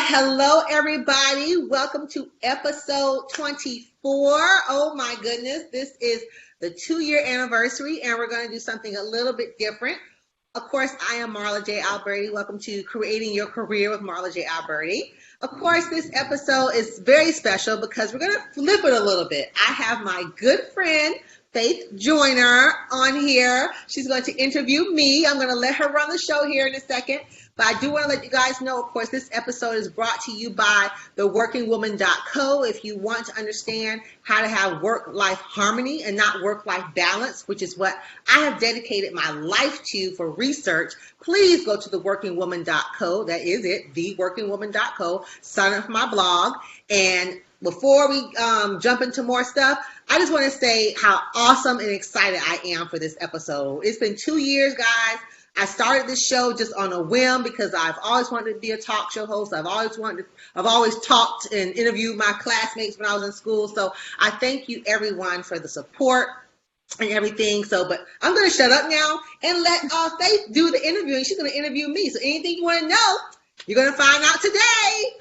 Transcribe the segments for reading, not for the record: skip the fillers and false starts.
Hello, everybody. Welcome to episode 24. Oh, my goodness. This is the 2-year anniversary, and we're going to do something a little bit different. Of course, I am Marla J. Alberti. Welcome to Creating Your Career with Marla J. Alberti. Of course, this episode is very special because we're going to flip it a little bit. I have my good friend, Faith Joyner, on here. She's going to interview me. I'm going to let her run the show here in a second. But I do want to let you guys know, of course, this episode is brought to you by theworkingwoman.co. If you want to understand how to have work-life harmony and not work-life balance, which is what I have dedicated my life to for research, please go to theworkingwoman.co. That is it, theworkingwoman.co. Sign up for my blog. And before we jump into more stuff, I just want to say how awesome and excited I am for this episode. It's been 2 years, guys. I started this show just on a whim because I've always wanted to be a talk show host. I've always talked and interviewed my classmates when I was in school. So I thank you everyone for the support and everything. But I'm going to shut up now and let Faith do the interviewing. She's going to interview me. So anything you want to know, you're going to find out today.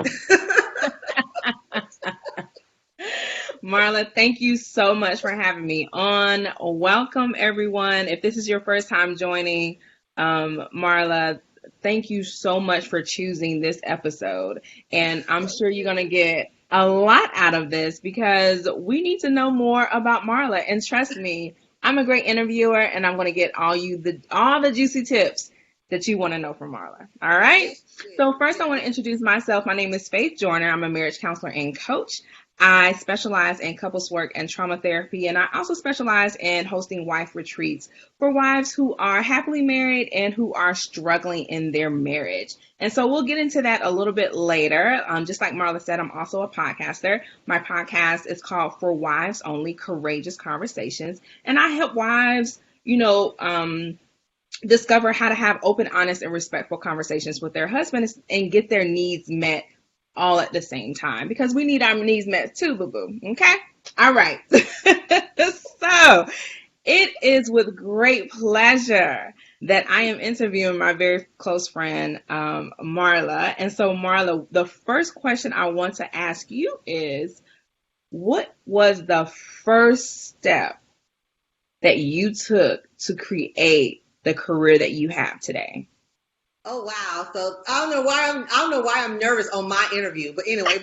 Marla, thank you so much for having me on. Welcome, everyone. If this is your first time joining, Marla, thank you so much for choosing this episode. And I'm sure you're going to get a lot out of this because we need to know more about Marla. And trust me, I'm a great interviewer and I'm going to get all the juicy tips that you want to know from Marla. All right. So first I want to introduce myself. My name is Faith Joyner. I'm a marriage counselor and coach. I specialize in couples work and trauma therapy, and I also specialize in hosting wife retreats for wives who are happily married and who are struggling in their marriage. And so we'll get into that a little bit later. Just like Marla said, I'm also a podcaster. My podcast is called For Wives Only, Courageous Conversations, and I help wives, discover how to have open, honest, and respectful conversations with their husbands and get their needs met all at the same time, because we need our needs met too, boo-boo. Okay? All right. So it is with great pleasure that I am interviewing my very close friend, Marla. And so, Marla, the first question I want to ask you is, what was the first step that you took to create the career that you have today? Oh wow! So I don't know why I'm nervous on my interview, but anyway,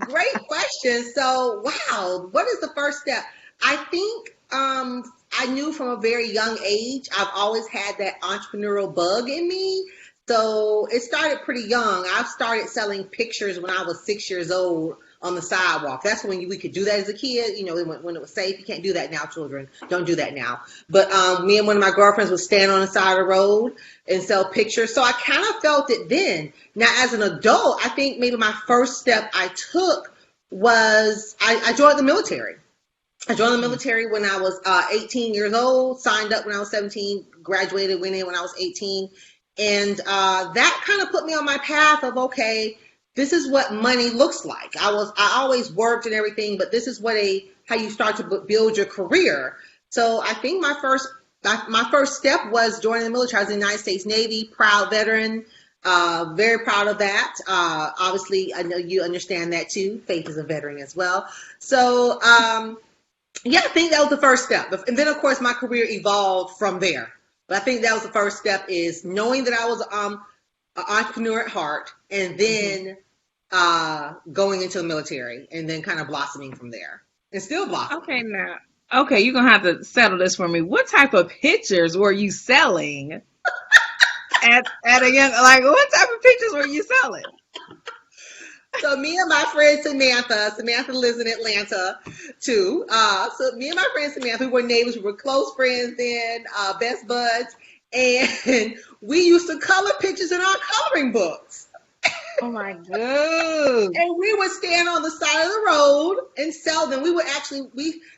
great question. So wow, what is the first step? I think I knew from a very young age. I've always had that entrepreneurial bug in me. So it started pretty young. I started selling pictures when I was 6 years old on the sidewalk. That's when we could do that as a kid, when it was safe. You can't do that now, children. Don't do that now. But me and one of my girlfriends would stand on the side of the road and sell pictures. So I kind of felt it then. Now, as an adult, I think maybe my first step I took was I joined the military. I joined the military when I was 18 years old, signed up when I was 17, graduated, went in when I was 18. And that kind of put me on my path of, okay, this is what money looks like. I always worked and everything, but this is how you start to build your career. So I think my first step was joining the military. I was in the United States Navy, proud veteran, very proud of that. Obviously, I know you understand that too. Faith is a veteran as well. So I think that was the first step. And then, of course, my career evolved from there. But I think that was the first step, is knowing that I was an entrepreneur at heart, and then going into the military, and then kind of blossoming from there, and still blossoming. Okay, you're gonna have to settle this for me. What type of pictures were you selling at a young? What type of pictures were you selling? So me and my friend Samantha lives in Atlanta too. So me and my friend Samantha, we were neighbors. We were close friends then, best buds, and we used to color pictures in our coloring books. Oh my God. And we would stand on the side of the road and sell them.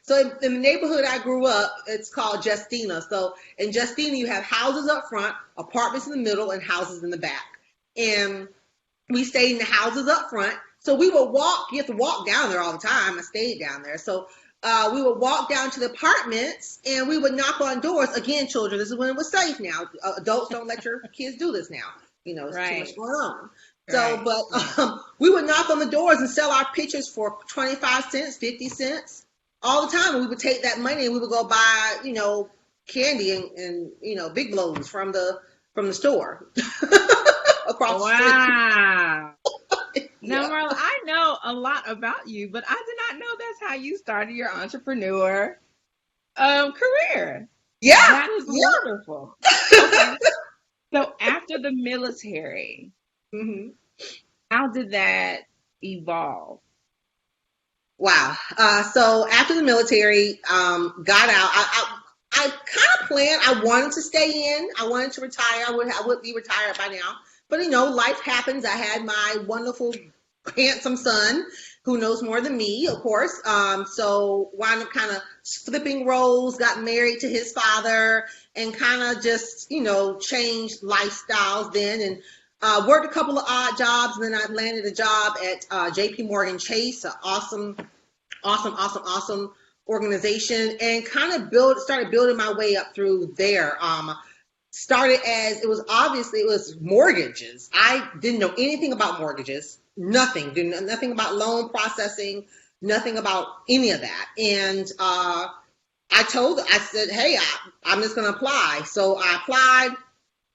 So in the neighborhood I grew up, it's called Justina. So in Justina, you have houses up front, apartments in the middle, and houses in the back. And we stayed in the houses up front. So we would walk. You have to walk down there all the time. I stayed down there. So we would walk down to the apartments and we would knock on doors. Again, children, this is when it was safe now. Adults don't let your kids do this now. It's too much Right. going on. So, Right. Right. but we would knock on the doors and sell our pictures for 25 cents, 50 cents all the time. And we would take that money and we would go buy, candy and big blows from the store across the street. Wow. Now, Yep. Marla, I know a lot about you, but I did not know that's how you started your entrepreneur career. Yeah. That is Yeah. wonderful. Okay. So after the military, Hmm. how did that evolve? Wow. So after the military, got out, I kind of planned. I wanted to stay in. I wanted to retire. I would be retired by now. But life happens. I had my wonderful, handsome son, who knows more than me, of course. So wound up kind of flipping roles. Got married to his father, and kind of just changed lifestyles then, and worked a couple of odd jobs, and then I landed a job at J.P. Morgan Chase, an awesome, awesome, awesome, awesome organization, and kind of started building my way up through there. Started as it was mortgages. I didn't know anything about mortgages, nothing, didn't know nothing about loan processing, nothing about any of that. And I said, hey, I'm just going to apply. So I applied.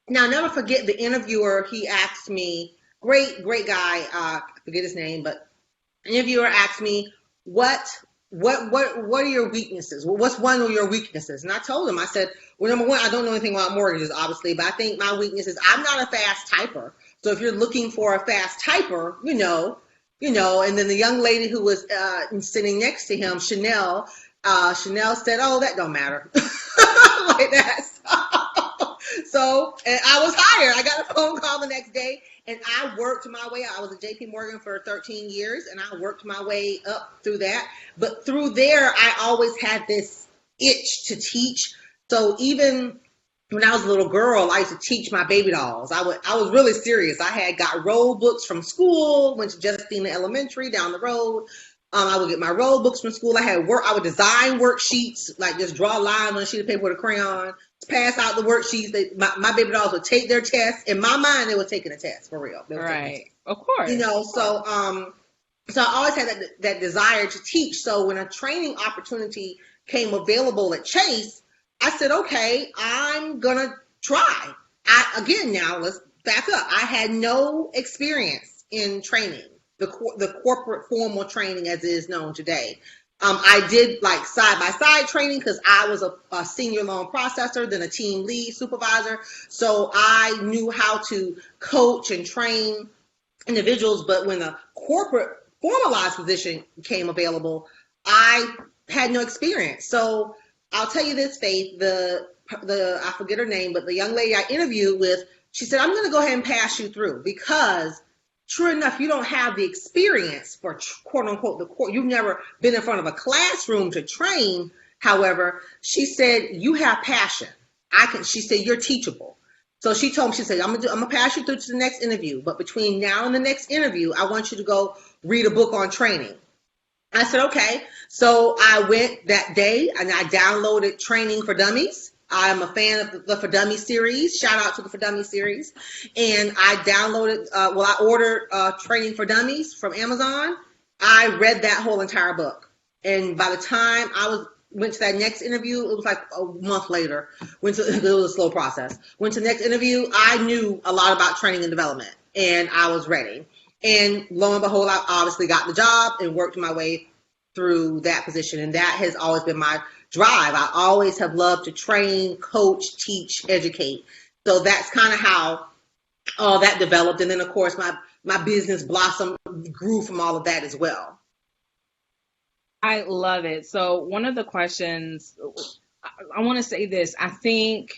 Now, I'll never forget the interviewer. He asked me, great, great guy. I forget his name, but the interviewer asked me, what are your weaknesses? Well, what's one of your weaknesses? And I told him, I said, well, number one, I don't know anything about mortgages, obviously, but I think my weakness is I'm not a fast typer. So if you're looking for a fast typer, and then the young lady who was sitting next to him, Chanel said, oh, that don't matter. Like that. So, and I was hired. I got a phone call the next day, and I worked my way up. I was at JP Morgan for 13 years, and I worked my way up through that. But through there, I always had this itch to teach. So even when I was a little girl, I used to teach my baby dolls. I was really serious. I had got roll books from school, went to Justina Elementary down the road. I would get my roll books from school. I would design worksheets, like just draw a line on a sheet of paper with a crayon, pass out the worksheets. My baby dolls would take their test. In my mind, they were taking a test, for real. They were taking a Right. test. Of course. So I always had that desire to teach. So when a training opportunity came available at Chase, I said, okay, I'm going to try. Now let's back up. I had no experience in training, the corporate formal training as it is known today. I did like side by side training because I was a senior loan processor, then a team lead supervisor. So I knew how to coach and train individuals. But when a corporate formalized position came available, I had no experience. So I'll tell you this, Faith, I forget her name, but the young lady I interviewed with, she said, I'm going to go ahead and pass you through because true enough, you don't have the experience for quote unquote you've never been in front of a classroom to train. However, she said, you have passion. She said, you're teachable. So she told me, she said, I'm gonna pass you through to the next interview, but between now and the next interview, I want you to go read a book on training. I said, okay. So I went that day and I downloaded Training for Dummies. I'm a fan of the For Dummies series. Shout out to the For Dummies series. And I downloaded, I ordered Training for Dummies from Amazon. I read that whole entire book. And by the time went to that next interview, it was like a month later. It was a slow process. Went to the next interview, I knew a lot about training and development, and I was ready. And lo and behold, I obviously got the job and worked my way through that position. And that has always been my drive. I always have loved to train, coach, teach, educate. So that's kind of how all that developed. And then, of course, my business blossomed, grew from all of that as well. I love it. So one of the questions, I want to say this. I think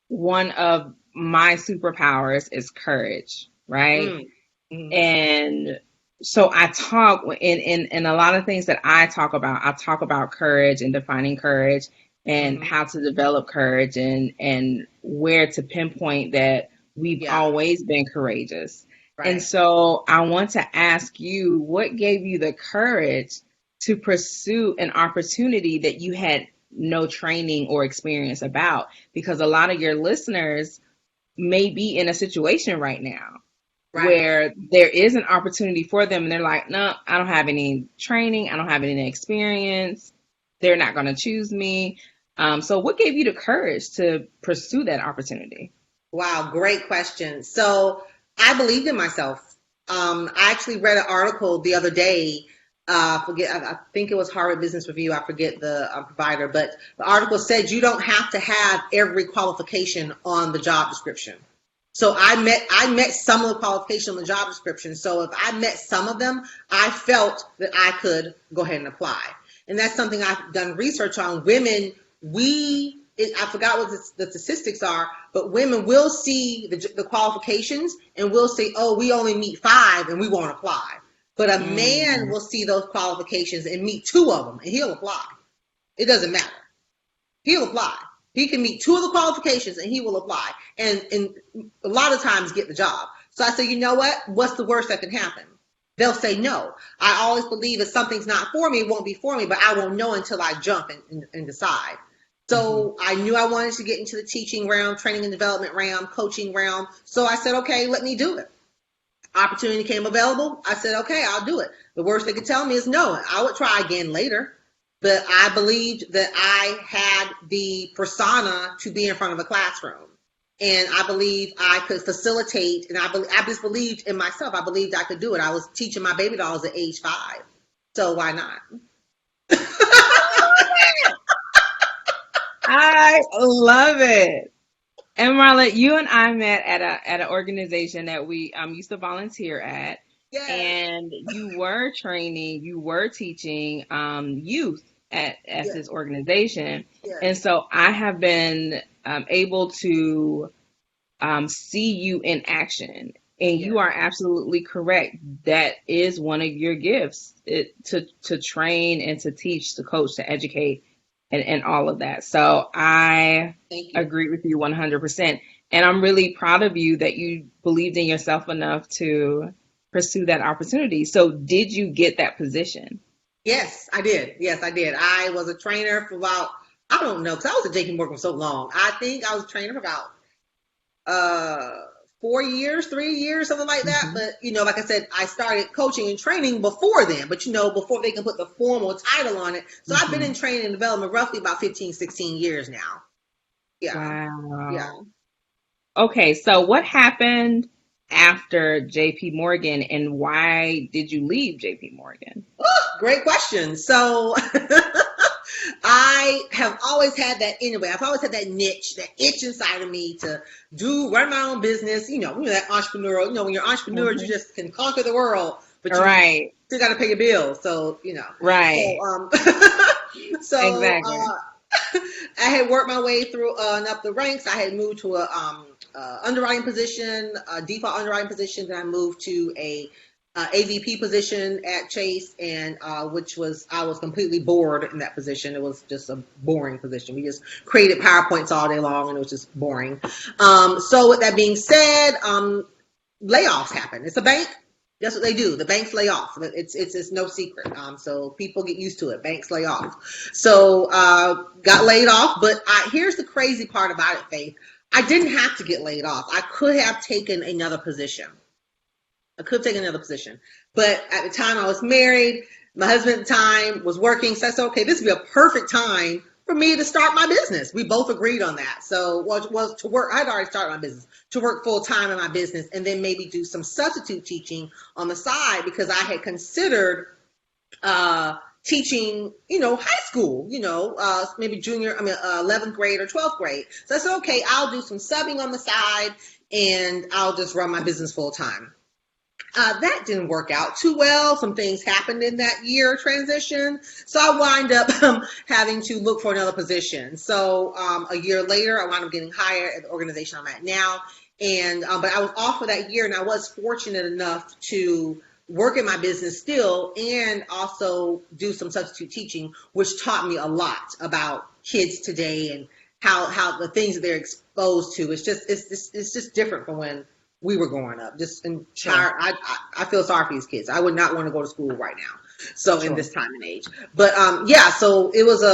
one of my superpowers is courage, right? Mm-hmm. And so I talk in a lot of things that I talk about courage and defining courage and Mm-hmm. how to develop courage and where to pinpoint that we've always been courageous. Right. And so I want to ask you, what gave you the courage to pursue an opportunity that you had no training or experience about? Because a lot of your listeners may be in a situation right now Right. where there is an opportunity for them and they're like, no, I don't have any training, I don't have any experience, they're not going to choose me. So what gave you the courage to pursue that opportunity? Wow, great question. So I believed in myself. I actually read an article the other day. I think it was Harvard Business Review. I forget the provider, but the article said you don't have to have every qualification on the job description. So I met some of the qualifications on the job description. So if I met some of them, I felt that I could go ahead and apply. And that's something I've done research on. Women, I forgot what the statistics are, but women will see the qualifications and will say, oh, we only meet 5 and we won't apply. But a man will see those qualifications and meet 2 of them and he'll apply. It doesn't matter. He'll apply. He can meet 2 of the qualifications and he will apply and a lot of times get the job. So I say, you know what? What's the worst that can happen? They'll say no. I always believe if something's not for me, it won't be for me, but I won't know until I jump and decide. So I knew I wanted to get into the teaching realm, training and development realm, coaching realm. So I said, okay, let me do it. Opportunity came available. I said, okay, I'll do it. The worst they could tell me is no. I would try again later. But I believed that I had the persona to be in front of a classroom. And I believed I could facilitate, and I just believed in myself. I believed I could do it. I was teaching my baby dolls at age 5. So why not? I love it. And Marla, you and I met at an organization that we used to volunteer at. Yes. And you were training, you were teaching youth at Yes. this organization. Yes. And so I have been able to see you in action. And you are absolutely correct. That is one of your gifts, to train and to teach, to coach, to educate, and all of that. So I agree with you 100%. And I'm really proud of you that you believed in yourself enough to pursue that opportunity. So did you get that position? Yes, I did. Yes, I did. I was a trainer for about, I don't know, because I was at JP Morgan for so long. I think I was a trainer for about 4 years, 3 years, something like that. But, like I said, I started coaching and training before then, but, before they can put the formal title on it. So I've been in training and development roughly about 15, 16 years now. Yeah. Wow. Yeah. Okay, so what happened after JP Morgan and why did you leave JP Morgan? Oh, great question. So I have always had that anyway. I've always had that niche, that itch inside of me to run my own business. That entrepreneurial, when you're an entrepreneur, you just can conquer the world, but you still got to pay your bills. So, Right. So, exactly. I had worked my way through and up the ranks. I had moved to a underwriting position, a default underwriting position. Then I moved to a AVP position at Chase, and I was completely bored in that position. It was just a boring position. We just created PowerPoints all day long, and it was just boring. So with that being said, layoffs happen. It's a bank. That's what they do. The banks lay off. It's no secret. So people get used to it. Banks lay off. So got laid off. But here's the crazy part about it, Faith. I didn't have to get laid off. I could have taken another position. But at the time I was married, my husband at the time was working. So I said, okay, this would be a perfect time for me to start my business. We both agreed on that. So was to work. I'd already started my business, to work full time in my business and then maybe do some substitute teaching on the side, because I had considered teaching, high school, maybe 11th grade or 12th grade. So I said, okay, I'll do some subbing on the side and I'll just run my business full time. That didn't work out too well. Some things happened in that year transition. So I wind up having to look for another position. So a year later, I wound up getting hired at the organization I'm at now. And but I was off for that year, and I was fortunate enough to work in my business still and also do some substitute teaching, which taught me a lot about kids today and how the things that they're exposed to. It's just different from when we were growing up. I feel sorry for these kids. I would not want to go to school right now. So in this time and age, but so it was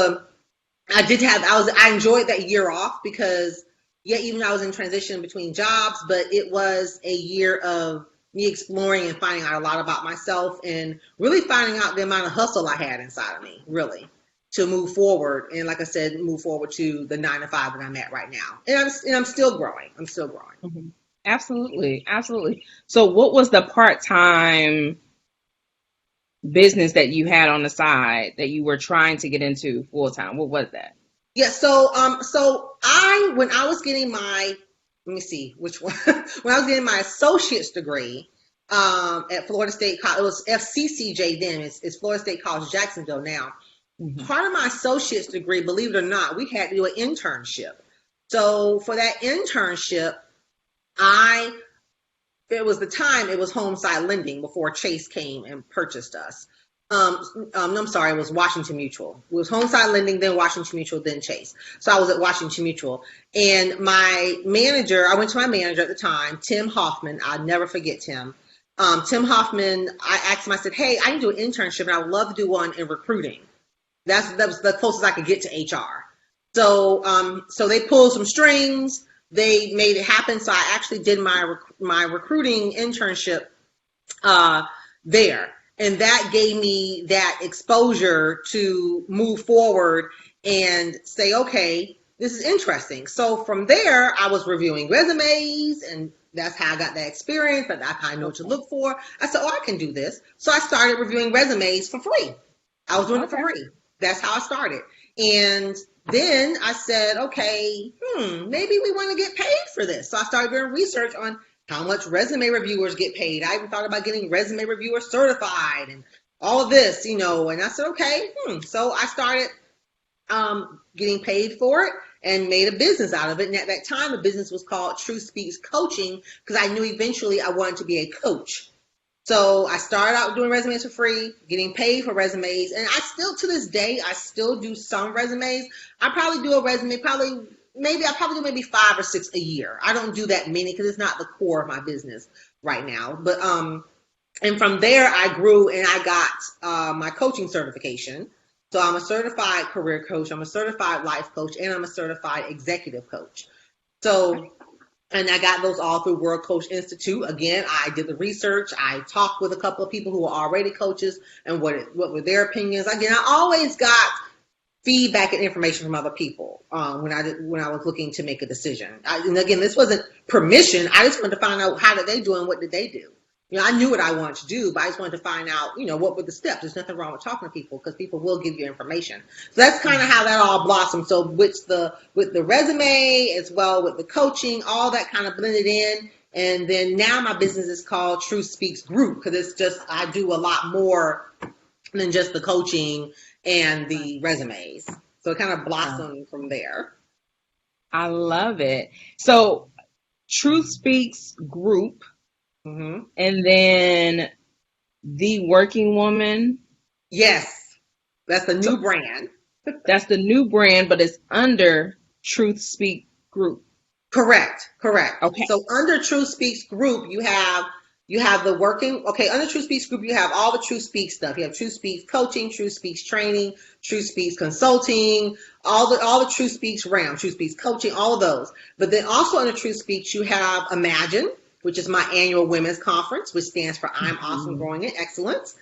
I enjoyed that year off because Yeah, even though I was in transition between jobs, but it was a year of me exploring and finding out a lot about myself and really finding out the amount of hustle I had inside of me, really, to move forward. And like I said, move forward to the 9 to 5 that I'm at right now. And I'm still growing. I'm still growing. Mhm. Absolutely, absolutely. So, what was the part-time business that you had on the side that you were trying to get into full time? What was that? Yeah, so when I was getting my, let me see which one, when I was getting my associate's degree at Florida State College, it was FCCJ then, it's Florida State College Jacksonville now. Mhm. Part of my associate's degree, believe it or not, we had to do an internship. So for that internship, I it was the time it was homeside lending before Chase came and purchased us. I'm sorry, it was Washington Mutual. It was homeside lending, then Washington Mutual, then Chase. So I was at Washington Mutual, and my manager, I went to my manager at the time, Tim Hoffman. I'll never forget Tim. Tim Hoffman. I asked him. I said, "Hey, I can do an internship, and I would love to do one in recruiting." That was the closest I could get to HR. So they pulled some strings. They made it happen. So I actually did my recruiting internship there, and that gave me that exposure to move forward and say, okay, this is interesting. So from there, I was reviewing resumes, and that's how I got that experience. But I kind of know what to look for. I said, oh, I can do this. So I started reviewing resumes for free. I was doing it for Okay. free. That's how I started. And then I said, okay, maybe we want to get paid for this. So I started doing research on how much resume reviewers get paid. I even thought about getting resume reviewer certified and all of this, and I said, okay. So I started getting paid for it and made a business out of it. And at that time, the business was called Truth Speaks Coaching, because I knew eventually I wanted to be a coach. So I started out doing resumes for free, getting paid for resumes, and I still, to this day, I still do some resumes. I probably do a resume, I probably do maybe 5 or 6 a year. I don't do that many because it's not the core of my business right now. But and from there I grew and I got my coaching certification. So I'm a certified career coach, I'm a certified life coach, and I'm a certified executive coach. So and I got those all through World Coach Institute. Again, I did the research. I talked with a couple of people who were already coaches and what were their opinions. Again, I always got feedback and information from other people when I was looking to make a decision. And again, this wasn't permission. I just wanted to find out how did they do and what did they do. I knew what I wanted to do, but I just wanted to find out, what were the steps. There's nothing wrong with talking to people because people will give you information. So that's kind of how that all blossomed. So with the resume as well, with the coaching, all that kind of blended in. And then now my business is called Truth Speaks Group, because it's just, I do a lot more than just the coaching and the resumes. So it kind of blossomed from there. I love it. So, Truth Speaks Group, Mm-hmm. and then The Working Woman. Yes, that's the So new brand. that's the new brand, but it's under Truth Speak Group. Correct. Okay. So under Truth Speaks Group, you have the working. Okay, under Truth Speaks Group, you have all the Truth Speaks stuff. You have Truth Speaks coaching, Truth Speaks training, Truth Speaks consulting, all the Truth Speaks realm, Truth Speaks coaching, all of those. But then also under Truth Speaks, you have Imagine, which is my annual women's conference, which stands for I'm Awesome, Growing in Excellence.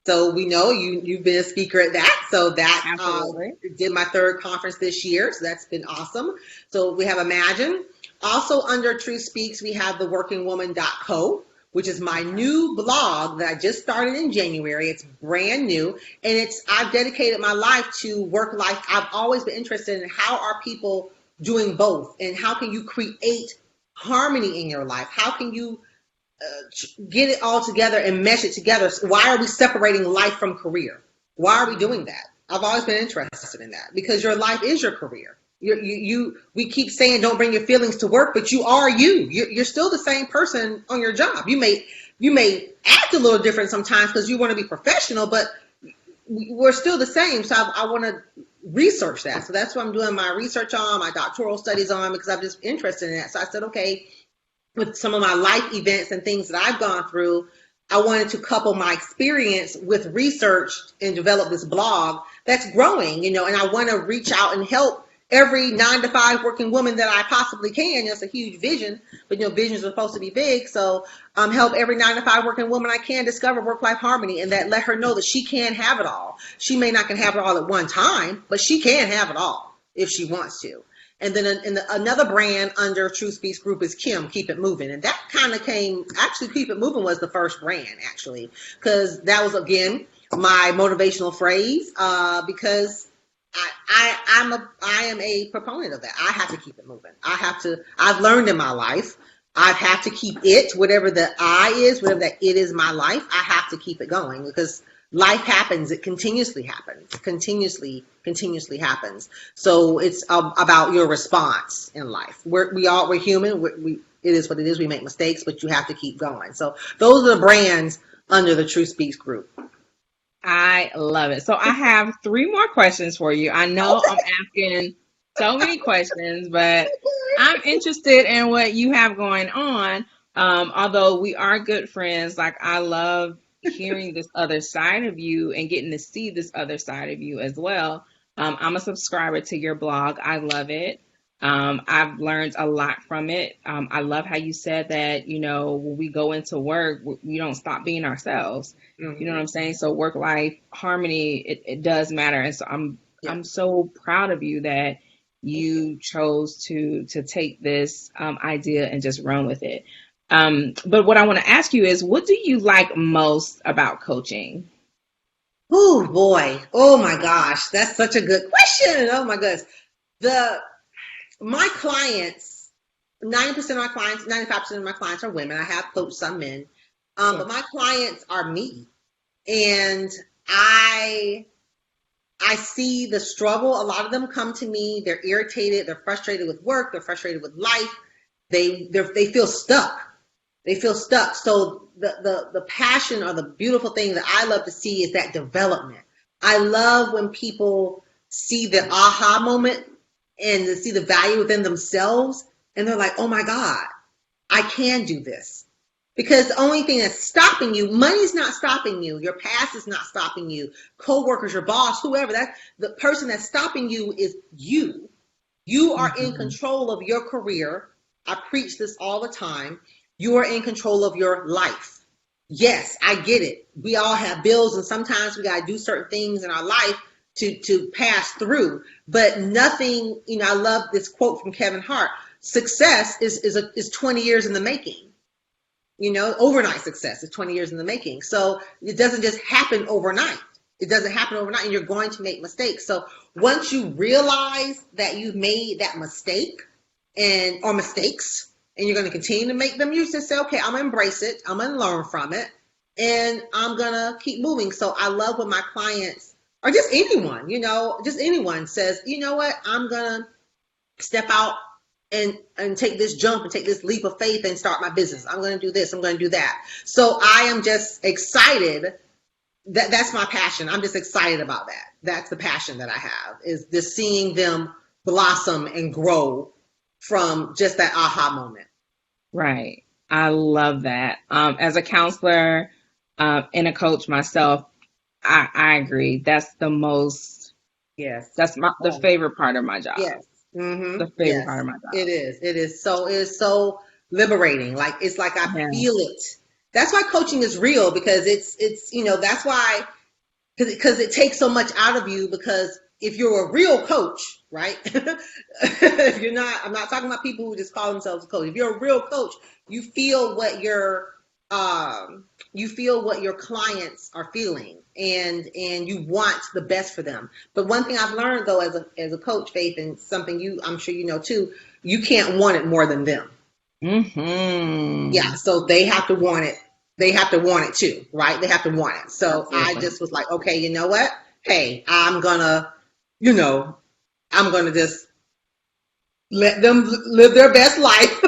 So we know you've been a speaker at that. So that did my 3rd conference this year. So that's been awesome. So we have Imagine. Also under Truth Speaks, we have the workingwoman.co, which is my new blog that I just started in January. It's brand new, and I've dedicated my life to work life. I've always been interested in how are people doing both, and how can you create harmony in your life? How can you get it all together and mesh it together? Why are we separating life from career? Why are we doing that? I've always been interested in that, because your life is your career. We keep saying don't bring your feelings to work, but you are you. You're still the same person on your job. You may act a little different sometimes because you want to be professional, but we're still the same. So I want to research that. So that's what I'm doing my research on, my doctoral studies on, because I'm just interested in that. So I said, okay, with some of my life events and things that I've gone through, I wanted to couple my experience with research and develop this blog that's growing, and I want to reach out and help every 9 to 5 working woman that I possibly can. It's a huge vision, but visions are supposed to be big. So help every 9 to 5 working woman I can discover work-life harmony, and that let her know that she can have it all. She may not can have it all at one time, but she can have it all if she wants to. And then another brand under True Speaks Group is Kim, Keep It Moving. And that kind of actually Keep It Moving was the first brand, actually, because that was, again, my motivational phrase, because I am a proponent of that. I have to keep it moving. I've learned in my life, I have to keep it, whatever the I is, whatever that it is my life, I have to keep it going, because life happens. It continuously happens, continuously happens. So it's about your response in life. We're human. It is what it is. We make mistakes, but you have to keep going. So those are the brands under the True Speaks Group. I love it. So I have 3 more questions for you. I know I'm asking so many questions, but I'm interested in what you have going on. Although we are good friends, like I love hearing this other side of you and getting to see this other side of you as well. I'm a subscriber to your blog. I love it. I've learned a lot from it. I love how you said that, when we go into work, we don't stop being ourselves. Mm-hmm. You know what I'm saying? So work-life harmony, it does matter. And so I'm so proud of you that you chose to take this idea and just run with it. But what I want to ask you is, what do you like most about coaching? Oh boy. Oh my gosh. That's such a good question. Oh my goodness. My clients, 90% of my clients, 95% of my clients are women. I have coached some men. But my clients are me. And I see the struggle. A lot of them come to me. They're irritated. They're frustrated with work. They're frustrated with life. They feel stuck. They feel stuck. So the passion, or the beautiful thing that I love to see, is that development. I love when people see the aha moment and to see the value within themselves, and they're like, oh my God, I can do this. Because the only thing that's stopping you, money's not stopping you, your past is not stopping you, co-workers, your boss, whoever, the person that's stopping you is you. You are in control of your career. I preach this all the time. You are in control of your life. Yes, I get it. We all have bills, and sometimes we got to do certain things in our life to pass through. But nothing, I love this quote from Kevin Hart. Success is 20 years in the making. Overnight success is 20 years in the making. So it doesn't just happen overnight. It doesn't happen overnight, and you're going to make mistakes. So once you realize that you've made that mistake or mistakes, and you're going to continue to make them, you just say, okay, I'm going to embrace it. I'm going to learn from it, and I'm going to keep moving. So I love when my clients, or just anyone says, you know what, I'm going to step out and take this jump and take this leap of faith and start my business. I'm going to do this. I'm going to do that. So I am just excited. That's my passion. I'm just excited about that. That's the passion that I have, is just seeing them blossom and grow from just that aha moment. Right. I love that. As a counselor and a coach myself, I agree. That's the most. Yes. That's the favorite part of my job. Yes. Mm-hmm. The favorite part of my job. It is so liberating. Like, it's like I feel it. That's why coaching is real, because it's that's why, because it takes so much out of you. Because if you're a real coach, right? If you're not, I'm not talking about people who just call themselves a coach. If you're a real coach, you feel what your clients are feeling, and you want the best for them. But one thing I've learned, though, as a coach, Faith, and something I'm sure you know too, you can't want it more than them. Mm-hmm. Yeah, so they have to want it. They have to want it too, right? They have to want it. So absolutely. I just was like, okay, you know what? Hey, I'm gonna just let them live their best life,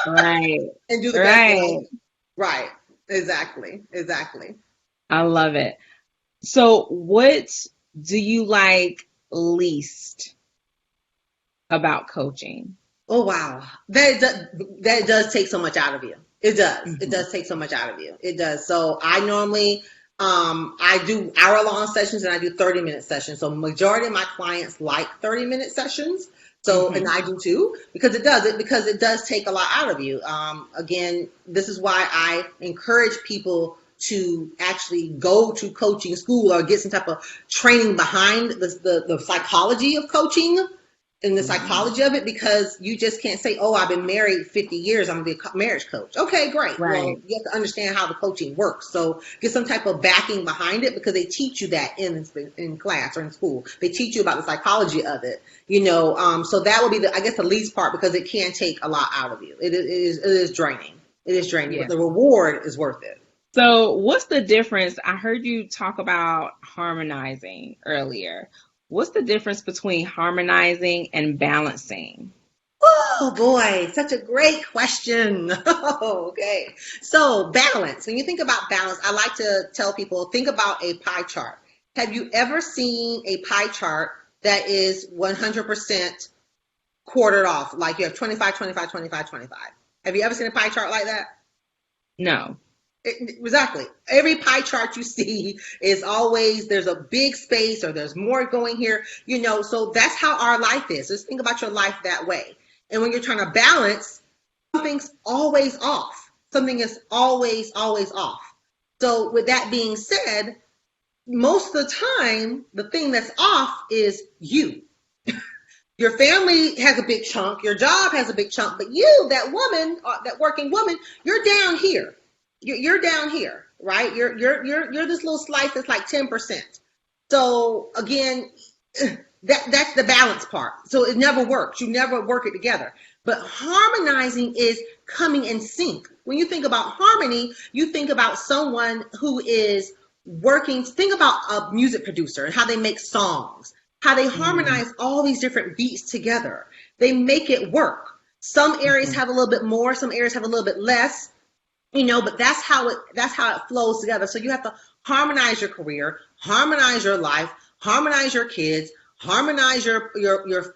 right? And do the best life. Right. Exactly. I love it. So what do you like least about coaching? Oh, wow. That does take so much out of you. It does. Mm-hmm. It does take so much out of you. It does. So I normally, I do hour-long sessions, and I do 30-minute sessions. So majority of my clients like 30-minute sessions. So, and Mm-hmm. I do too, because it does take a lot out of you. Again, this is why I encourage people to actually go to coaching school or get some type of training behind the psychology of coaching and the Mm-hmm. psychology of it, because you just can't say, oh, I've been married 50 years, I'm going to be a marriage coach. Okay, great. Well, Right. you have to understand how the coaching works. So get some type of backing behind it, because they teach you that in class or in school. They teach you about the psychology of it, so that would be I guess the least part, because it can take a lot out of you. It is draining. It is draining, but Yeah. the reward is worth it. So what's the difference? I heard you talk about harmonizing earlier. What's the difference between harmonizing and balancing? Oh boy, such a great question. Okay. So balance. When you think about balance, I like to tell people, think about a pie chart. Have you ever seen a pie chart that is 100% quartered off? Like you have 25, 25, 25, 25. Have you ever seen a pie chart like that? No. Exactly. Every pie chart you see is always, there's a big space or there's more going here, so that's how our life is. Just think about your life that way. And when you're trying to balance, something's always off. Something is always, always off. So with that being said, most of the time, the thing that's off is you. Your family has a big chunk, your job has a big chunk, but you, that woman, that working woman, you're down here. You're down here, right? You're this little slice that's like 10%. So again, that's the balance part. So it never works. You never work it together. But harmonizing is coming in sync. When you think about harmony, you think about someone who is working. Think about a music producer and how they make songs, how they Mm-hmm. harmonize all these different beats together. They make it work. Some areas Mm-hmm. have a little bit more, some areas have a little bit less, but that's how it flows together. So you have to harmonize your career, harmonize your life, harmonize your kids, harmonize your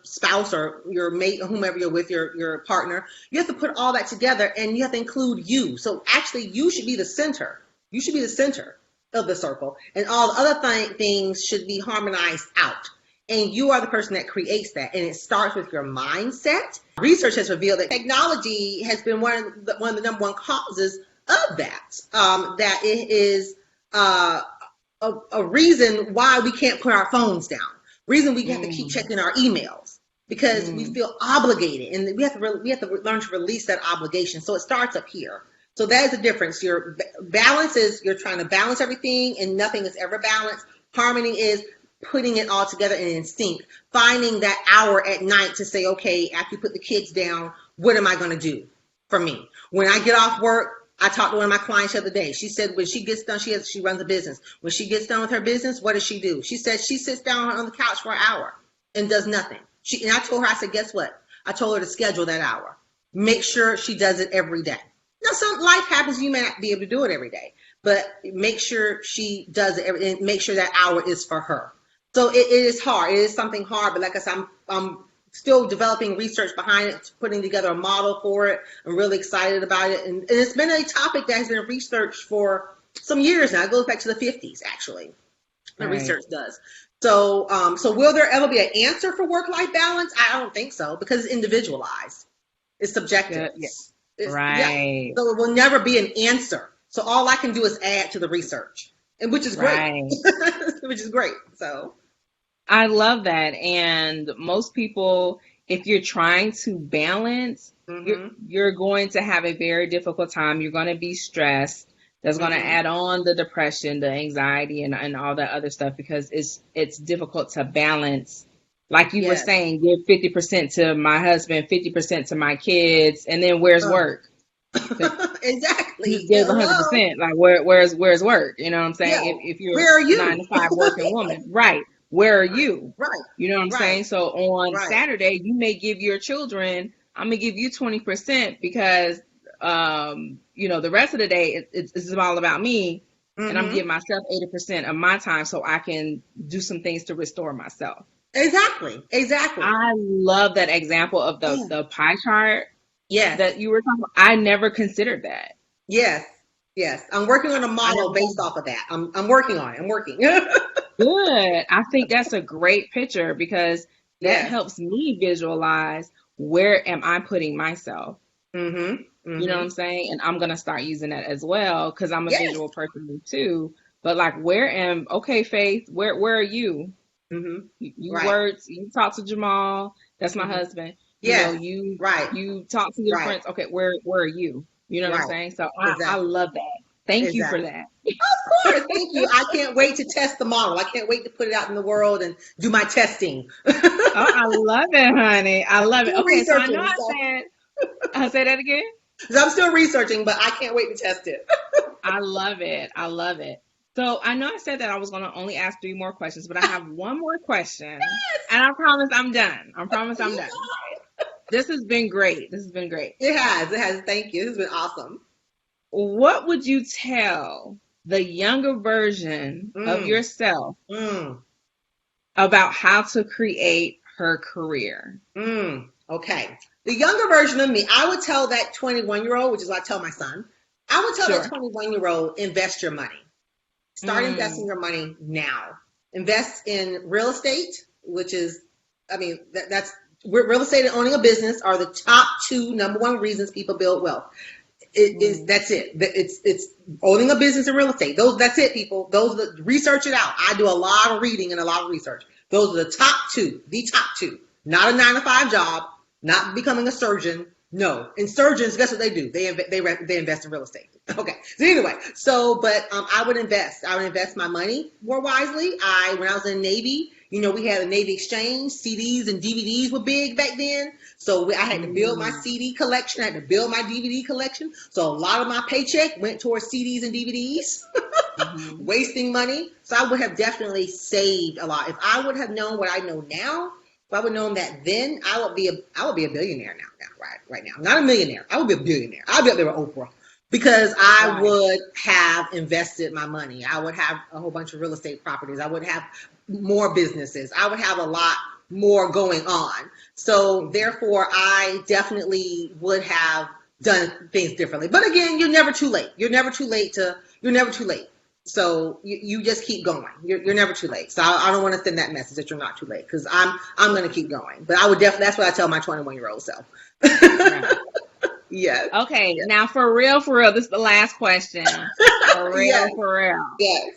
spouse or your mate or whomever you're with, your partner. You have to put all that together, and you have to include you. So actually you should be the center. You should be the center of the circle, and all the other things should be harmonized out. And you are the person that creates that, and it starts with your mindset. Research has revealed that technology has been one of the number one causes of that. That it is a reason why we can't put our phones down. Reason we have to keep Mm-hmm. checking our emails, because we feel obligated, and we have to learn to release that obligation. So it starts up here. So that is the difference. Your balance is you're trying to balance everything, and nothing is ever balanced. Harmony is putting it all together and in sync. Finding that hour at night to say, okay, after you put the kids down, what am I going to do for me? When I get off work, I talked to one of my clients the other day. She said when she gets done, she runs a business. When she gets done with her business, what does she do? She said she sits down on the couch for an hour and does nothing. And I told her, I said, guess what? I told her to schedule that hour. Make sure she does it every day. Now, some life happens, you may not be able to do it every day, but make sure she does it and make sure that hour is for her. So it is hard. It is something hard, but like I said, I'm still developing research behind it, putting together a model for it. I'm really excited about it. And it's been a topic that has been researched for some years now. It goes back to the 50s, actually, the Right. research does. So will there ever be an answer for work-life balance? I don't think so, because it's individualized. It's subjective. Good. Yeah. Yeah. Right. So it will never be an answer. So all I can do is add to the research, and which is great, Right. which is great. So. I love that. And most people, if you're trying to balance, you're Mhm. you're going to have a very difficult time. You're going to be stressed. That's going to Mhm. add on the depression, the anxiety, and all that other stuff, because it's difficult to balance. Like you were Yes. saying, give 50% to my husband, 50% to my kids, and then where's Uh, work? 'Cause you exactly. just gave Hello. 100%. Like where's work? You know what I'm Yeah. saying? If you're Where are a nine you? to five working woman, right? Where are you? Right. You know what I'm Right. saying? So on Right. Saturday, you may give your children, I'm gonna give you 20% because the rest of the day it's all about me, and I'm Mhm. giving myself 80% of my time so I can do some things to restore myself. Exactly. Exactly. I love that example of the Yeah. the pie chart Yes. that you were talking about. I never considered that. Yes. Yes. I'm working on a I model never thought based about off of that. I'm working on it. I'm working. it. Good. I think that's a great picture because that Yes. helps me visualize where am I putting myself. Mm-hmm. You know what Mm-hmm. I'm saying? And I'm gonna start using that as well because I'm a Yes. visual person too. But like, okay, Faith, where are you? Mm-hmm. You Right. worked, you talked to Jamal, that's my Mm-hmm. husband. You know, Yes. Right. you talk to your Right. friends. Okay, where are you? You know what I'm Right. saying? So I Exactly. love that. Thank you for Exactly. that. Of course. Thank you. I can't wait to test the model. I can't wait to put it out in the world and do my testing. Oh, I love it, honey. I love it. Still Okay, so I know researching. I say that again. So I'm still researching, but I can't wait to test it. I love it. I love it. So I know I said that I was gonna only ask 3 more questions, but I have one more question, and I promise I'm done. I promise I'm done. This has been great. This has been great. It has. It has. Thank you. This has been awesome. What would you tell the younger version of Mm, yourself mm, about how to create her career? Okay. The younger version of me, I would tell that 21-year-old, which is what I tell my son, I would tell that Sure. 21-year-old, invest your money. Start investing Mm, your money now. Invest in real estate, which is, I mean, that's real estate and owning a business are the top two number one reasons people build wealth. It is mm, that's it. It's owning a business in real estate. That's it, people. Those are research it out. I do a lot of reading and a lot of research. Those are the top two. The top two. Not a 9 to 5 job. Not becoming a surgeon. No, and surgeons, guess what they do? They invest in real estate. Okay. So anyway, but I would invest. I would invest my money more wisely. When I was in the Navy, we had a Navy exchange. CDs and DVDs were big back then. So I had to build my mm, CD collection. I had to build my DVD collection. So a lot of my paycheck went towards CDs and DVDs, mhm. wasting money. So I would have definitely saved a lot. If I would have known what I know now, if I would have known that then, I would be a billionaire now, right now. Not a millionaire. I would be a billionaire. I'd be up there with Oprah because I Right. would have invested my money. I would have a whole bunch of real estate properties. I would have more businesses. I would have a lot more going on. So Mhm. therefore, I definitely would have done things differently. But again, you're never too late. You're never too late. So you just keep going. You're never too late. So I don't want to send that message that you're not too late because I'm going to keep going. But I would definitely, that's what I tell my 21-year-old self. Right. Yes. Okay, Yes. now for real, this is the last question. For real, Yes. for real. Yes.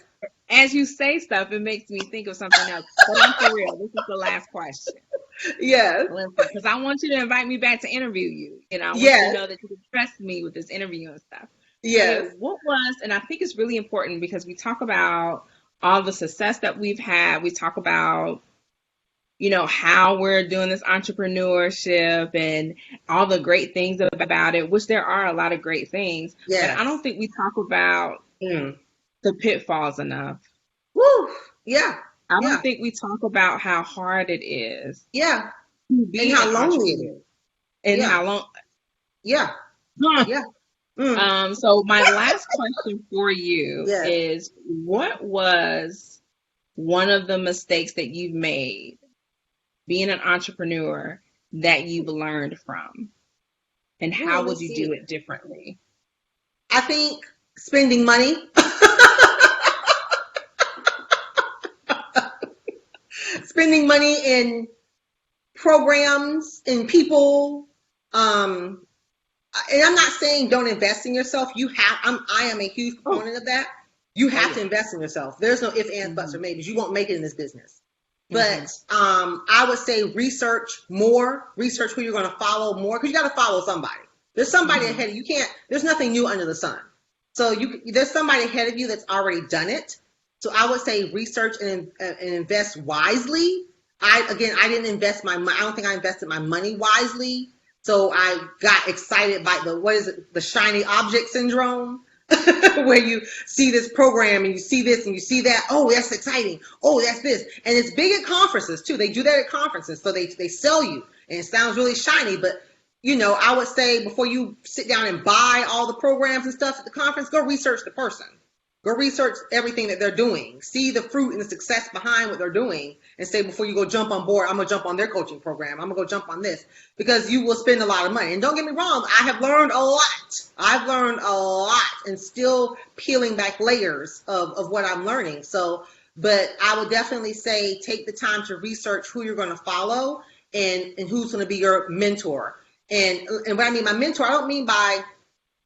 As you say stuff, it makes me think of something else. But I'm for real. This is the last question. Yes. Listen, because I want you to invite me back to interview you. I want you to Yes. know that you can trust me with this interview and stuff. Okay, Yes. and I think it's really important because we talk about all the success that we've had. We talk about, how we're doing this entrepreneurship and all the great things about it, which there are a lot of great things. But I don't Yes. think we talk about Mm. the pitfalls enough. Woo. Yeah. I don't Yeah. think we talk about how hard it is Yeah. to And be an how lonely it entrepreneur is. and Yeah. how long. Yeah. Yeah. Mm. So my last question for you Yes. is, what was one of the mistakes that you've made being an entrepreneur that you've learned from? And Ooh, let how me would you do see. it differently? I think spending money, spending money in programs, in people, um, and I'm not saying don't invest in yourself. I am a huge Oh, proponent of that. You oh have to yeah. invest in yourself. There's no ifs, ands, buts, or Hmm. maybes. You won't make it in this business. Hmm. But I would say research more, research who you're going to follow more, because you got to follow somebody. There's somebody Hmm. ahead of you. There's nothing new under the sun. So there's somebody ahead of you that's already done it. So I would say research and invest wisely. I didn't invest my money. I don't think I invested my money wisely. So I got excited by the shiny object syndrome, where you see this program and you see this and you see that. Oh, that's exciting. Oh, that's this. And it's big at conferences too. They do that at conferences. So they sell you and it sounds really shiny, but I would say before you sit down and buy all the programs and stuff at the conference, go research the person. Go research everything that they're doing. See the fruit and the success behind what they're doing and say before you go jump on board, I'm going to jump on their coaching program. I'm going to go jump on this because you will spend a lot of money. And don't get me wrong, I have learned a lot. I've learned a lot and still peeling back layers of what I'm learning. So But I would definitely say take the time to research who you're going to follow and who's going to be your mentor. And what I mean by mentor, I don't mean by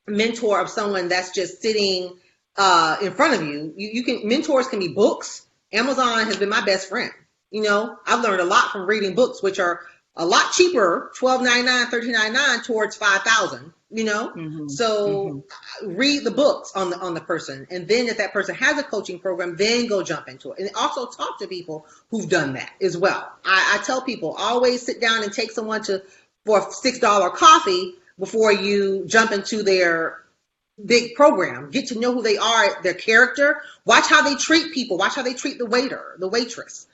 mentor of someone that's just sitting in front of you. You can mentors can be books. Amazon has been my best friend. I've learned a lot from reading books, which are a lot cheaper, $12.99, $13.99 towards $5,000. So read the books on the person, and then if that person has a coaching program, then go jump into it, and also talk to people who've done that as well. I tell people always sit down and take someone for a $6 coffee before you jump into their big program. Get to know who they are, their character. Watch how they treat people. Watch how they treat the waiter, the waitress.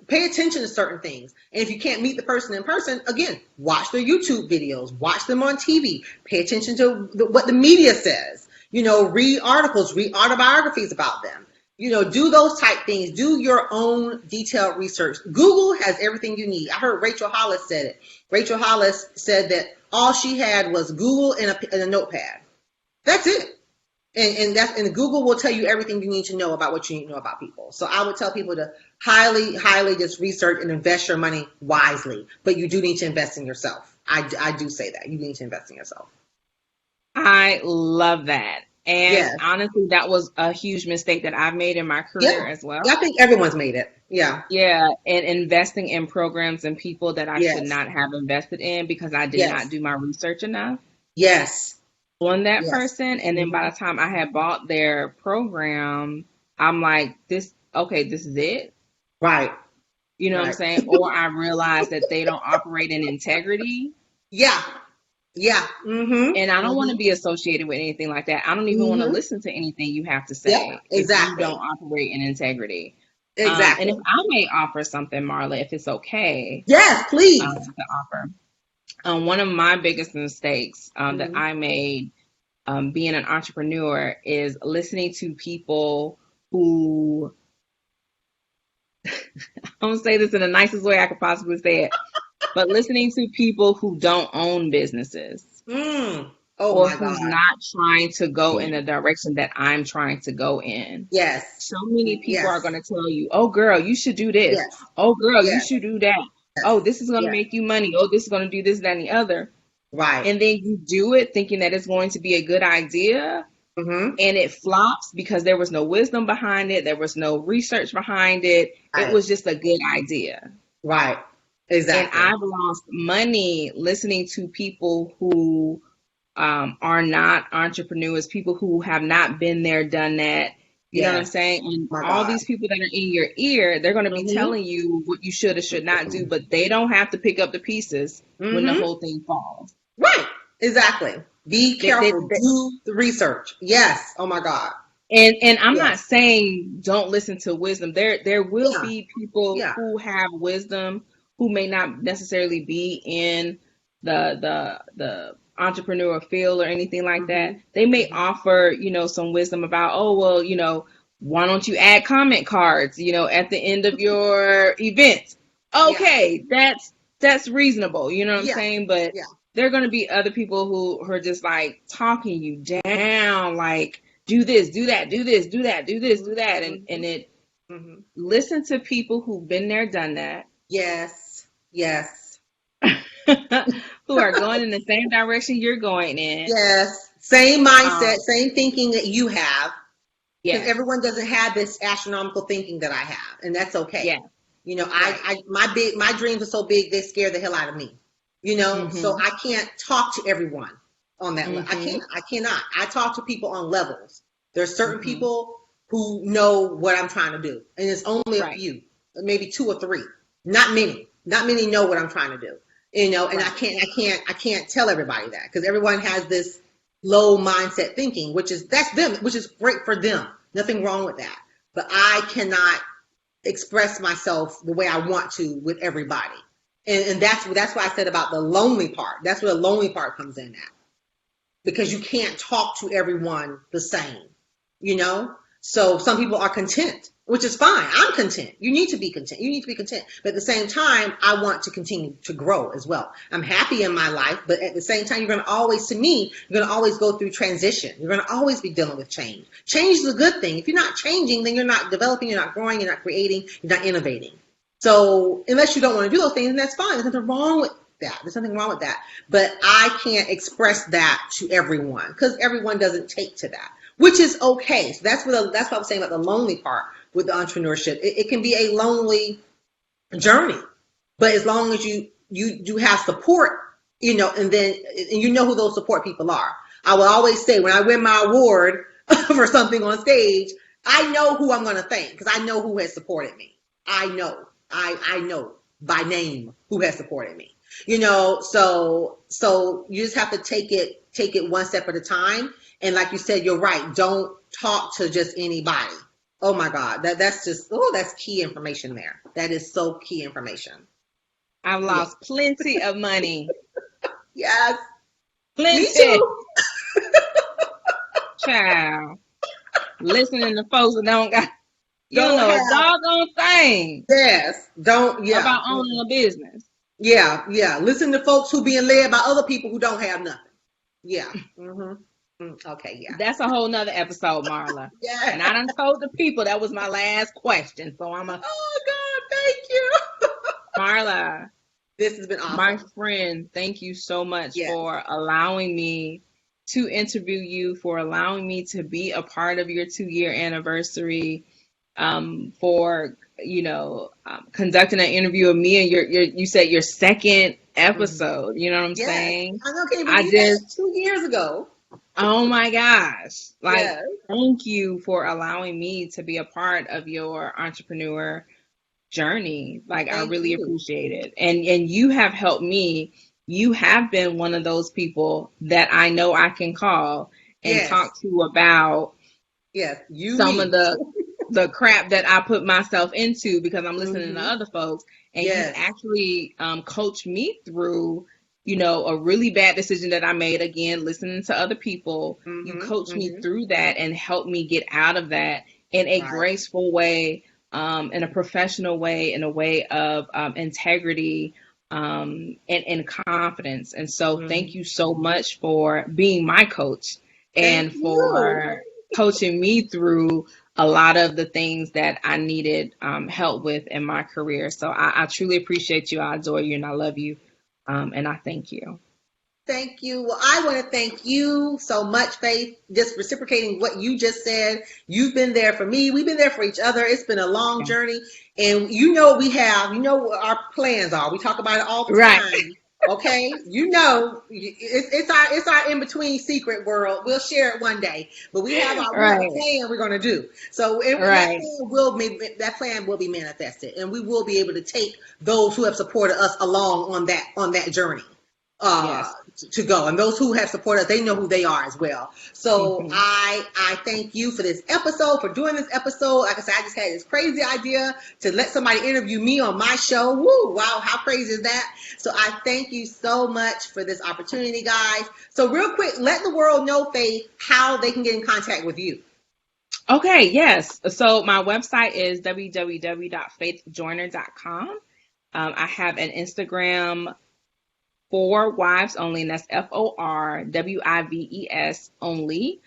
Pay attention to certain things. And if you can't meet the person in person, again, watch their YouTube videos. Watch them on TV. Pay attention to what the media says. Read articles, read autobiographies about them. Do those type things. Do your own detailed research. Google has everything you need. I heard Rachel Hollis said it. Rachel Hollis said that all she had was Google and a notepad. That's it. And Google will tell you everything you need to know about what you need to know about people. So I would tell people to highly, highly just research and invest your money wisely. But you do need to invest in yourself. I do say that. You need to invest in yourself. I love that. And honestly, that was a huge mistake that I've made in my career as well. I think everyone's made it. Yeah. Yeah. And investing in programs and people that I should not have invested in because I did not do my research enough. Yes. On that person. And then by the time I had bought their program, I'm like, this is it. Right. You know what I'm saying? Or I realized that they don't operate in integrity. Yeah. Yeah. Mm-hmm. And I don't want to be associated with anything like that. I don't even want to listen to anything you have to say. Yeah, exactly. If you don't operate in integrity. Exactly. And if I may offer something, Marla, if it's okay. Yes, please. To offer. One of my biggest mistakes that I made being an entrepreneur is listening to people who, I'm going to say this in the nicest way I could possibly say it, but listening to people who don't own businesses or who's not trying to go in the direction that I'm trying to go in. Yes. So many people are going to tell you, oh, girl, you should do this. Yes. Oh, girl, you should do that. Yes. Oh, this is going to make you money. Oh, this is going to do this, that, and the other. Right. And then you do it thinking that it's going to be a good idea. And it flops because there was no wisdom behind it. There was no research behind it. Right. It was just a good idea. Right. Exactly. And I've lost money listening to people who are not entrepreneurs, people who have not been there, done that. You know what I'm saying? And all these people that are in your ear, they're going to be telling you what you should or should not do, but they don't have to pick up the pieces when the whole thing falls. Right. Exactly. Be careful. Do the research. Yes. Oh my God. And I'm not saying don't listen to wisdom. There will be people who have wisdom who may not necessarily be in the entrepreneur field or anything like that. They may offer, some wisdom about, oh, well, why don't you add comment cards, at the end of your event? Okay, that's reasonable. You know what I'm saying? But there are going to be other people who are just like talking you down, like do this, do that, do this, do that, do this, do that. And it listen to people who've been there, done that. Yes. Yes. Who are going in the same direction you're going in. Yes. Same mindset, same thinking that you have. Because everyone doesn't have this astronomical thinking that I have. And that's okay. Yeah. My dreams are so big, they scare the hell out of me. So I can't talk to everyone on that level. I cannot. I talk to people on levels. There's certain people who know what I'm trying to do. And it's only a few, maybe 2 or 3. Not many. Not many know what I'm trying to do. And I can't tell everybody that because everyone has this low mindset thinking, that's them, which is great for them. Nothing wrong with that. But I cannot express myself the way I want to with everybody. And that's why I said about the lonely part. That's where the lonely part comes in at. Because you can't talk to everyone the same, So some people are content which is fine. I'm content. You need to be content. You need to be content. But at the same time, I want to continue to grow as well. I'm happy in my life, but at the same time, you're going to always, to me, you're going to always go through transition. You're going to always be dealing with change. Change is a good thing. If you're not changing, then you're not developing, you're not growing, you're not creating, you're not innovating. So unless you don't want to do those things, then that's fine. There's nothing wrong with that. There's nothing wrong with that. But I can't express that to everyone because everyone doesn't take to that, which is okay. So that's what I was saying about the lonely part with the entrepreneurship. It can be a lonely journey, but as long as you have support, and you know who those support people are. I will always say when I win my award for something on stage, I know who I'm going to thank because I know who has supported me. I know by name who has supported me. So you just have to take it one step at a time. And like you said, you're right. Don't talk to just anybody. Oh my God, that's key information there. That is so key information. I've lost plenty of money. Yes. Plenty. Me too. Child. Listening to folks that don't know a doggone thing. Yes. About owning a business. Yeah. Listen to folks who being led by other people who don't have nothing. Yeah. Mm-hmm. Okay, yeah. That's a whole nother episode, Marla. Yeah. And I done told the people that was my last question. So Oh God, thank you. Marla. This has been awesome. My friend, thank you so much for allowing me to interview you, for allowing me to be a part of your 2-year anniversary, for conducting an interview of me and you said your second episode. You know what I'm saying? I know, can't believe that 2 years ago. Oh my gosh. Thank you for allowing me to be a part of your entrepreneur journey. I really appreciate it. And you have helped me. You have been one of those people that I know I can call and talk to about some of the crap that I put myself into because I'm listening to other folks. And you actually coached me through a really bad decision that I made, again, listening to other people. You coached me through that and helped me get out of that in a graceful way, in a professional way, in a way of integrity and confidence. And so thank you so much for being my coach and for coaching me through a lot of the things that I needed help with in my career. So I truly appreciate you. I adore you and I love you. And I thank you. Thank you. Well, I want to thank you so much, Faith, just reciprocating what you just said. You've been there for me. We've been there for each other. It's been a long journey. And what our plans are. We talk about it all the time. Okay. It's our in-between secret world. We'll share it one day, but we have our plan we're going to do. So that plan will be manifested and we will be able to take those who have supported us along on that journey. To go, and those who have supported us, they know who they are as well. So I thank you for this episode, for doing this episode. Like I said, I just had this crazy idea to let somebody interview me on my show. Woo! Wow, how crazy is that? So I thank you so much for this opportunity, guys. So real quick, let the world know, Faith, how they can get in contact with you. Okay, yes. So my website is www.faithjoyner.com. I have an Instagram for wives only, and that's FORWIVES only.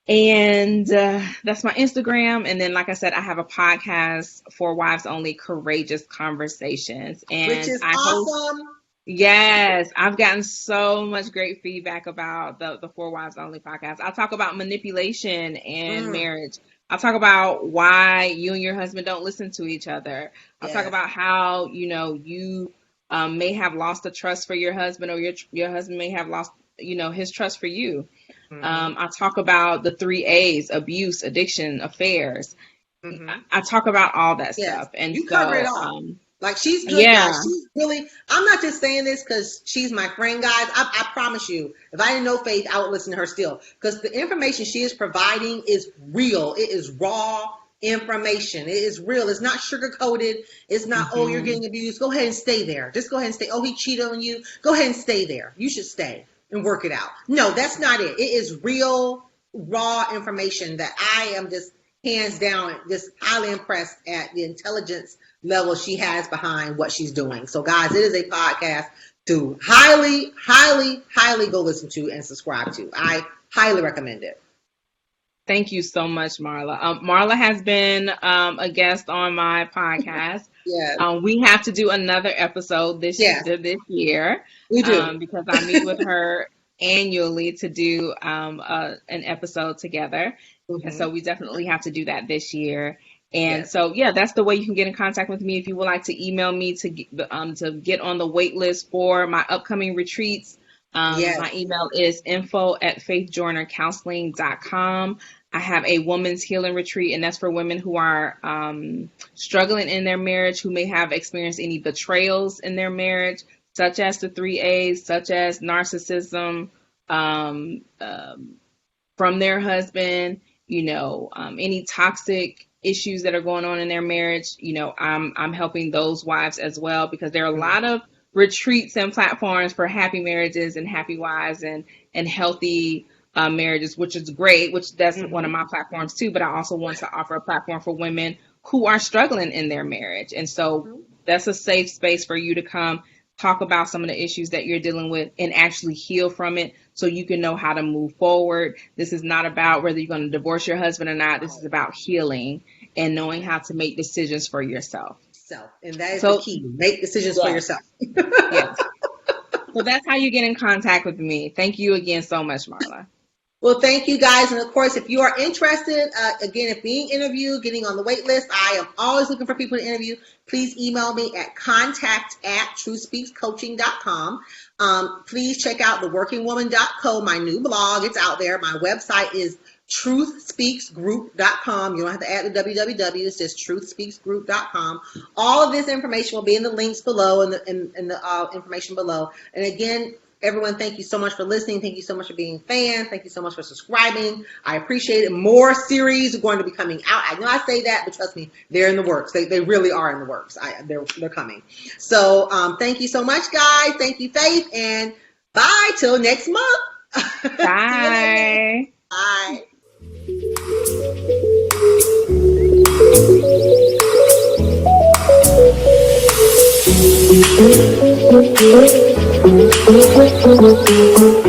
And that's my Instagram. And then, like I said, I have a podcast for wives only, Courageous Conversations. And which is awesome. Yes, I've gotten so much great feedback about the For Wives Only podcast. I talk about manipulation and marriage. I talk about why you and your husband don't listen to each other. I talk about how, you may have lost the trust for your husband, or your husband may have lost, his trust for you. I talk about the 3 A's: abuse, addiction, affairs. I talk about all that stuff. And you cover it all. She's good. Guys. She's really, I'm not just saying this because she's my friend, guys. I promise you, if I didn't know Faith, I would listen to her still, because the information she is providing is real. It is raw information. It is real. It's not sugar coated. It's not, oh, you're getting abused. Go ahead and stay there. Just go ahead and stay. Oh, he cheated on you. Go ahead and stay there. You should stay and work it out. No, that's not it. It is real, raw information that I am just hands down, just highly impressed at the intelligence level she has behind what she's doing. So guys, it is a podcast to highly, highly, highly go listen to and subscribe to. I highly recommend it. Thank you so much, Marla. Marla has been a guest on my podcast. Yes. We have to do another episode this year. We do. Because I meet with her annually to do an episode together. Mm-hmm. And so we definitely have to do that this year. And so, that's the way you can get in contact with me if you would like to email me to get on the wait list for my upcoming retreats. My email is info@faithjoynercounseling.com. I have a women's healing retreat, and that's for women who are struggling in their marriage, who may have experienced any betrayals in their marriage, such as the 3 A's, such as narcissism from their husband, any toxic issues that are going on in their marriage. I'm helping those wives as well, because there are a lot of retreats and platforms for happy marriages and happy wives and healthy marriages, which is great, that's one of my platforms too. But I also want to offer a platform for women who are struggling in their marriage. And so that's a safe space for you to come talk about some of the issues that you're dealing with and actually heal from it, so you can know how to move forward. This is not about whether you're going to divorce your husband or not. This is about healing and knowing how to make decisions for yourself. And that is the key. Make decisions for yourself. Yes. So that's how you get in contact with me. Thank you again so much, Marla. Well, thank you guys. And of course, if you are interested, again, if being interviewed, getting on the wait list, I am always looking for people to interview. Please email me at contact@truthspeakscoaching.com. Please check out theworkingwoman.co, my new blog. It's out there. My website is truthspeaksgroup.com. You don't have to add the www. It's just truthspeaksgroup.com. All of this information will be in the links below and in the information below. And again, everyone, thank you so much for listening. Thank you so much for being fans. Thank you so much for subscribing. I appreciate it. More series are going to be coming out. I know I say that, but trust me, they're in the works. They really are in the works. They're coming. So thank you so much, guys. Thank you, Faith. And bye till next month. Bye. Bye. Thank you.